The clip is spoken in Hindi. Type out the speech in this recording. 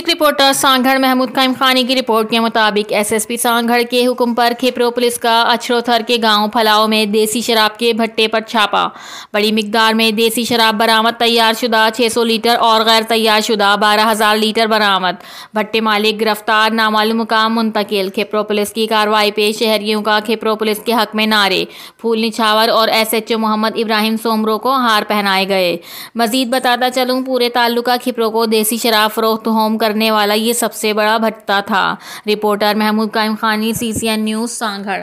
रिपोर्टर सांगढ़ महमूद काइम खानी की रिपोर्ट के मुताबिक एसएसपी सांगढ़ के हुक्म पर खिपरो पुलिस का अछरोथर के गांव फलाव में देसी शराब के भट्टे पर छापा। बड़ी मिकदार में देसी शराब बरामद, तैयारशुदा 600 लीटर और गैर तैयारशुदा 12,000 लीटर बरामद। भट्टे मालिक गिरफ्तार, नामालूम मुकाम मुंतकिल। खिपरो पुलिस की कार्रवाई पे शहरियों का खिपरो पुलिस के हक में नारे, फूल निछावर और एसएचओ मोहम्मद इब्राहिम सोमरो को हार पहनाए गए। मजीद बताता चलूं, पूरे ताल्लुका खिपरो को देसी शराब फरोख्त होम करने वाला ये सबसे बड़ा भट्टा था। रिपोर्टर महमूद काइम खानी, CCN न्यूज़, सांगढ़।